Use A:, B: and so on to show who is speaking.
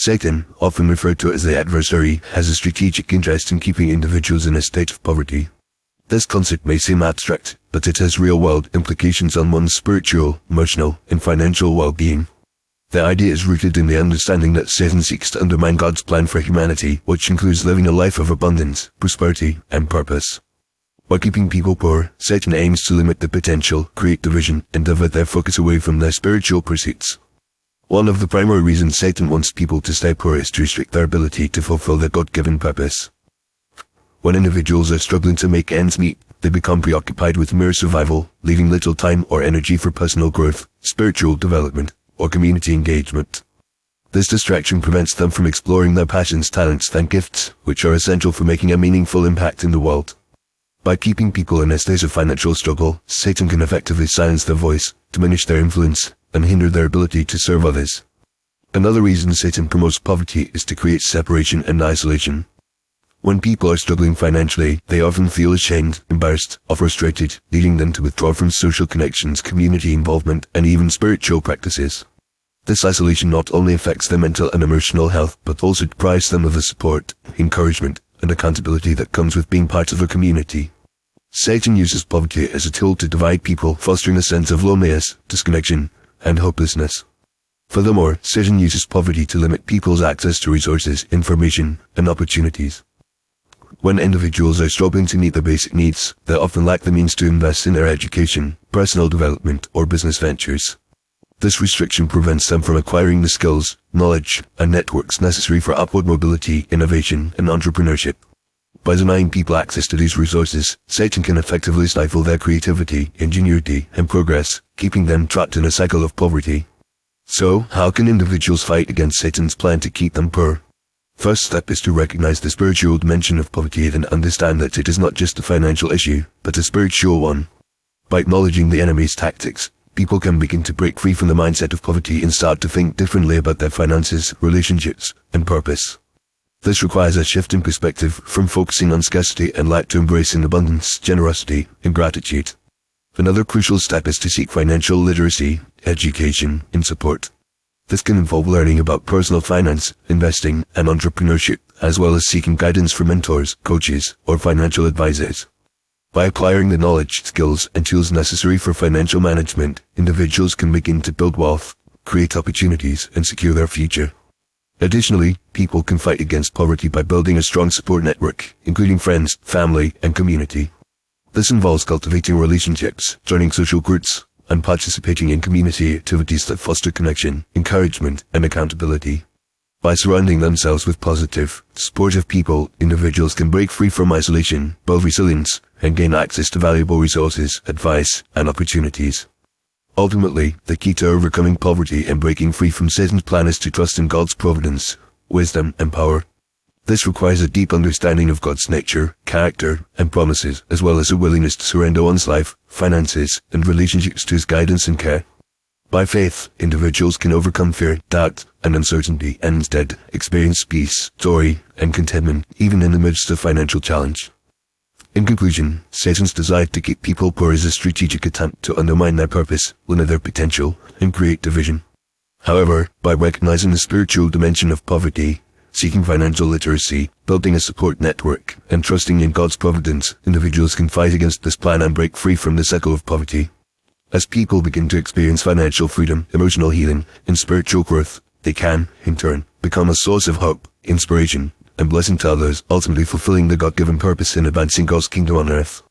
A: Satan, often referred to as the adversary, has a strategic interest in keeping individuals in a state of poverty. This concept may seem abstract, but it has real-world implications on one's spiritual, emotional, and financial well-being. The idea is rooted in the understanding that Satan seeks to undermine God's plan for humanity, which includes living a life of abundance, prosperity, and purpose. By keeping people poor, Satan aims to limit their potential, create division, and divert their focus away from their spiritual pursuits. One of the primary reasons Satan wants people to stay poor is to restrict their ability to fulfill their God-given purpose. When individuals are struggling to make ends meet, they become preoccupied with mere survival, leaving little time or energy for personal growth, spiritual development, or community engagement. This distraction prevents them from exploring their passions, talents, and gifts, which are essential for making a meaningful impact in the world. By keeping people in a state of financial struggle, Satan can effectively silence their voice, diminish their influence, and hinder their ability to serve others. Another reason Satan promotes poverty is to create separation and isolation. When people are struggling financially, they often feel ashamed, embarrassed, or frustrated, leading them to withdraw from social connections, community involvement, and even spiritual practices. This isolation not only affects their mental and emotional health, but also deprives them of the support, encouragement, and accountability that comes with being part of a community. Satan uses poverty as a tool to divide people, fostering a sense of loneliness, disconnection, and hopelessness. Furthermore, Satan uses poverty to limit people's access to resources, information, and opportunities. When individuals are struggling to meet their basic needs, they often lack the means to invest in their education, personal development, or business ventures. This restriction prevents them from acquiring the skills, knowledge, and networks necessary for upward mobility, innovation, and entrepreneurship. By denying people access to these resources, Satan can effectively stifle their creativity, ingenuity, and progress, keeping them trapped in a cycle of poverty. So, how can individuals fight against Satan's plan to keep them poor? First step is to recognize the spiritual dimension of poverty and understand that it is not just a financial issue, but a spiritual one. By acknowledging the enemy's tactics, people can begin to break free from the mindset of poverty and start to think differently about their finances, relationships, and purpose. This requires a shift in perspective from focusing on scarcity and lack to embracing abundance, generosity, and gratitude. Another crucial step is to seek financial literacy, education, and support. This can involve learning about personal finance, investing, and entrepreneurship, as well as seeking guidance from mentors, coaches, or financial advisors. By acquiring the knowledge, skills, and tools necessary for financial management, individuals can begin to build wealth, create opportunities, and secure their future. Additionally, people can fight against poverty by building a strong support network, including friends, family, and community. This involves cultivating relationships, joining social groups, and participating in community activities that foster connection, encouragement, and accountability. By surrounding themselves with positive, supportive people, individuals can break free from isolation, build resilience, and gain access to valuable resources, advice, and opportunities. Ultimately, the key to overcoming poverty and breaking free from Satan's plan is to trust in God's providence, wisdom, and power. This requires a deep understanding of God's nature, character, and promises, as well as a willingness to surrender one's life, finances, and relationships to His guidance and care. By faith, individuals can overcome fear, doubt, and uncertainty, and instead experience peace, joy, and contentment, even in the midst of financial challenge. In conclusion, Satan's desire to keep people poor is a strategic attempt to undermine their purpose, limit their potential, and create division. However, by recognizing the spiritual dimension of poverty, seeking financial literacy, building a support network, and trusting in God's providence, individuals can fight against this plan and break free from the cycle of poverty. As people begin to experience financial freedom, emotional healing, and spiritual growth, they can, in turn, become a source of hope, inspiration, and blessing to others, ultimately fulfilling their God-given purpose in advancing God's kingdom on earth.